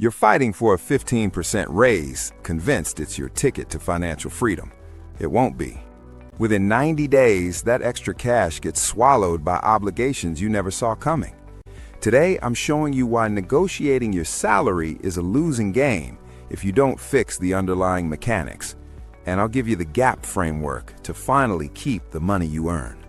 You're fighting for a 15% raise, convinced it's your ticket to financial freedom. It won't be. Within 90 days, that extra cash gets swallowed by obligations you never saw coming. Today, I'm showing you why negotiating your salary is a losing game if you don't fix the underlying mechanics. And I'll give you the GAP framework to finally keep the money you earn.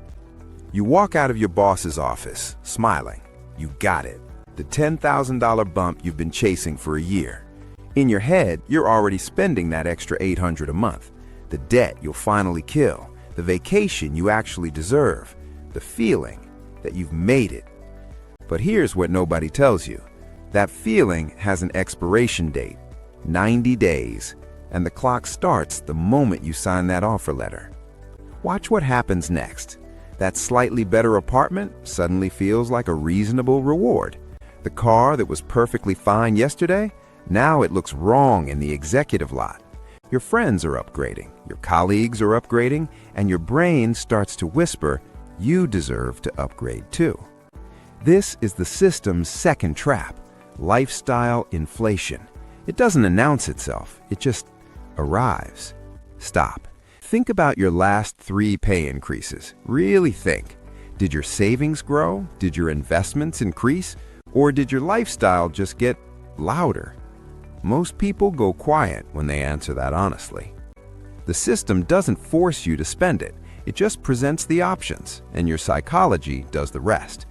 You walk out of your boss's office, smiling. You got it. The $10,000 bump you've been chasing for a year. In your head, you're already spending that extra $800 a month. The debt you'll finally kill. The vacation you actually deserve. The feeling that you've made it. But here's what nobody tells you. That feeling has an expiration date, 90 days, and the clock starts the moment you sign that offer letter. Watch what happens next. That slightly better apartment suddenly feels like a reasonable reward. The car that was perfectly fine yesterday, now it looks wrong in the executive lot. Your friends are upgrading, your colleagues are upgrading, and your brain starts to whisper, you deserve to upgrade too. This is the system's second trap, lifestyle inflation. It doesn't announce itself, it just arrives. Stop. Think about your last 3 pay increases. Really think. Did your savings grow? Did your investments increase? Or did your lifestyle just get louder? Most people go quiet when they answer that honestly. The system doesn't force you to spend it. It just presents the options, and your psychology does the rest.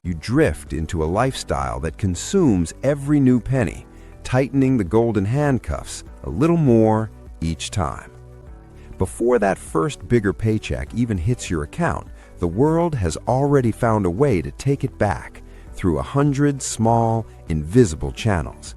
You drift into a lifestyle that consumes every new penny, tightening the golden handcuffs a little more each time. Before that first bigger paycheck even hits your account, the world has already found a way to take it back through 100 small, invisible channels.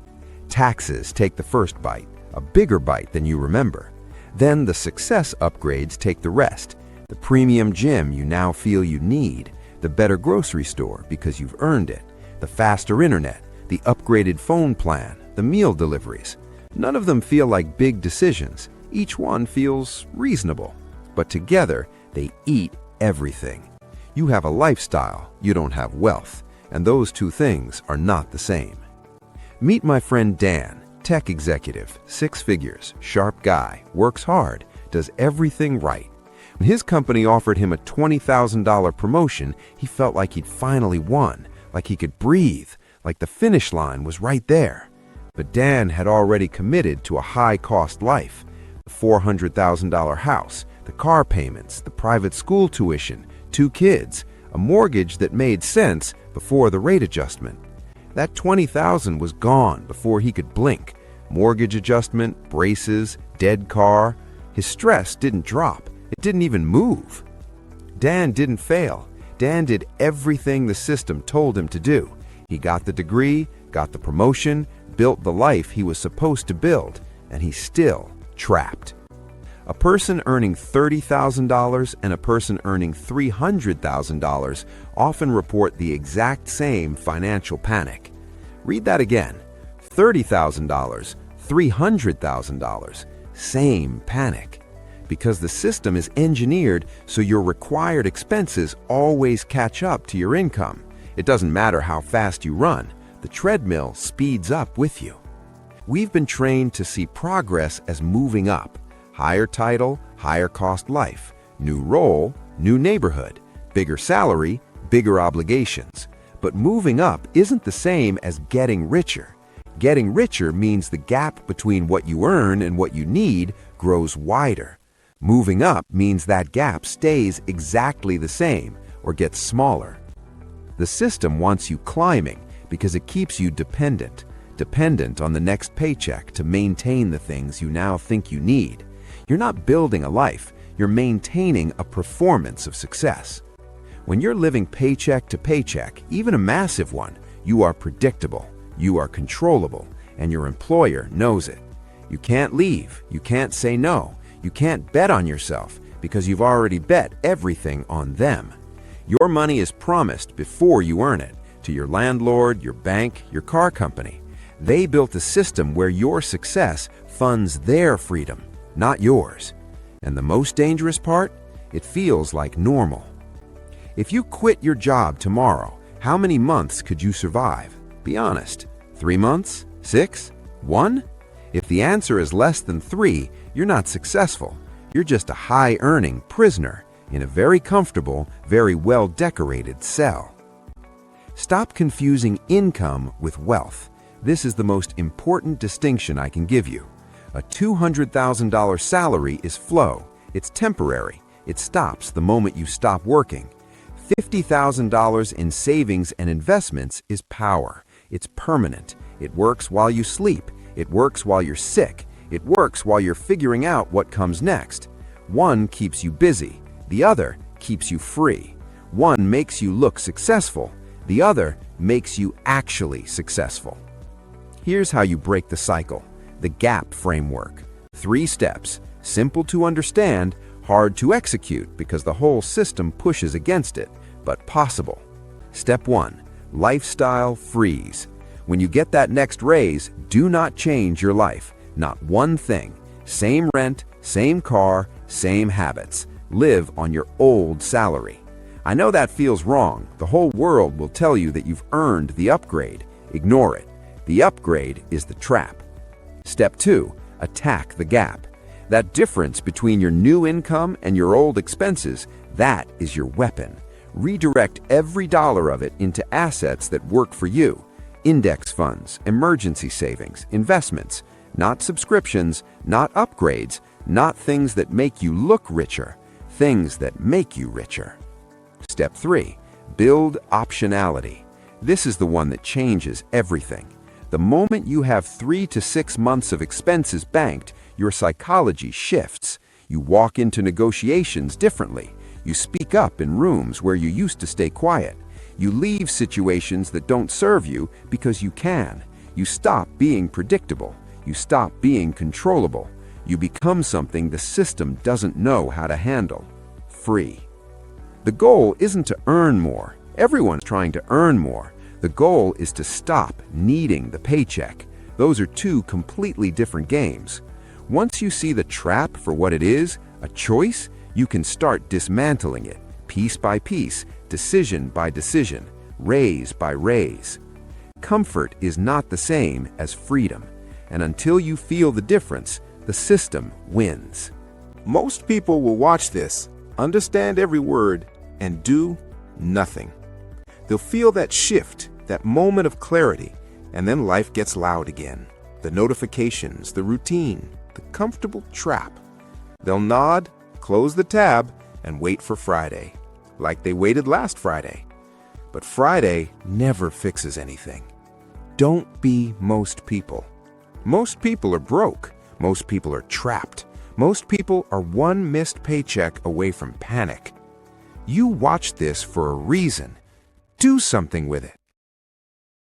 Taxes take the first bite, a bigger bite than you remember. Then the success upgrades take the rest. The premium gym you now feel you need, the better grocery store because you've earned it, the faster internet, the upgraded phone plan, the meal deliveries. None of them feel like big decisions. Each one feels reasonable. But together, they eat everything. You have a lifestyle, you don't have wealth, and those two things are not the same. Meet my friend Dan, tech executive, 6 figures, sharp guy, works hard, does everything right. When his company offered him a $20,000 promotion, he felt like he'd finally won, like he could breathe, like the finish line was right there. But Dan had already committed to a high-cost life. The $400,000 house, the car payments, the private school tuition, 2 kids, a mortgage that made sense before the rate adjustment. That $20,000 was gone before he could blink. Mortgage adjustment, braces, dead car. His stress didn't drop. It didn't even move. Dan didn't fail. Dan did everything the system told him to do. He got the degree, got the promotion, built the life he was supposed to build, and he's still trapped. A person earning $30,000 and a person earning $300,000 often report the exact same financial panic. Read that again. $30,000, $300,000, same panic. Because the system is engineered so your required expenses always catch up to your income. It doesn't matter how fast you run, the treadmill speeds up with you. We've been trained to see progress as moving up. Higher title, higher cost life, new role, new neighborhood, bigger salary, bigger obligations. But moving up isn't the same as getting richer. Getting richer means the gap between what you earn and what you need grows wider. Moving up means that gap stays exactly the same or gets smaller. The system wants you climbing because it keeps you dependent on the next paycheck to maintain the things you now think you need. You're not building a life, you're maintaining a performance of success. When you're living paycheck to paycheck, even a massive one, you are predictable, you are controllable, and your employer knows it. You can't leave, you can't say no, you can't bet on yourself because you've already bet everything on them. Your money is promised before you earn it to your landlord, your bank, your car company. They built a system where your success funds their freedom, not yours. And the most dangerous part? It feels like normal. If you quit your job tomorrow, how many months could you survive? Be honest. 3 months? 6? 1? If the answer is less than 3, you're not successful. You're just a high-earning prisoner in a very comfortable, very well-decorated cell. Stop confusing income with wealth. This is the most important distinction I can give you. A $200,000 salary is flow. It's temporary. It stops the moment you stop working. $50,000 in savings and investments is power. It's permanent. It works while you sleep. It works while you're sick. It works while you're figuring out what comes next. One keeps you busy. The other keeps you free. One makes you look successful. The other makes you actually successful. Here's how you break the cycle. The GAP framework. 3 steps. Simple to understand, hard to execute because the whole system pushes against it, but possible. Step 1. Lifestyle freeze. When you get that next raise, do not change your life. Not one thing. Same rent, same car, same habits. Live on your old salary. I know that feels wrong. The whole world will tell you that you've earned the upgrade. Ignore it. The upgrade is the trap. Step 2. Attack the gap. That difference between your new income and your old expenses, that is your weapon. Redirect every dollar of it into assets that work for you. Index funds, emergency savings, investments, not subscriptions, not upgrades, not things that make you look richer, things that make you richer. Step 3. Build optionality. This is the one that changes everything. The moment you have 3 to 6 months of expenses banked, your psychology shifts. You walk into negotiations differently. You speak up in rooms where you used to stay quiet. You leave situations that don't serve you because you can. You stop being predictable. You stop being controllable. You become something the system doesn't know how to handle. Free. The goal isn't to earn more. Everyone's trying to earn more. The goal is to stop needing the paycheck. Those are 2 completely different games. Once you see the trap for what it is, a choice, you can start dismantling it, piece by piece, decision by decision, raise by raise. Comfort is not the same as freedom, and until you feel the difference, the system wins. Most people will watch this, understand every word, and do nothing. They'll feel that shift, that moment of clarity, and then life gets loud again. The notifications, the routine, the comfortable trap. They'll nod, close the tab, and wait for Friday, like they waited last Friday. But Friday never fixes anything. Don't be most people. Most people are broke. Most people are trapped. Most people are one missed paycheck away from panic. You watch this for a reason. Do something with it.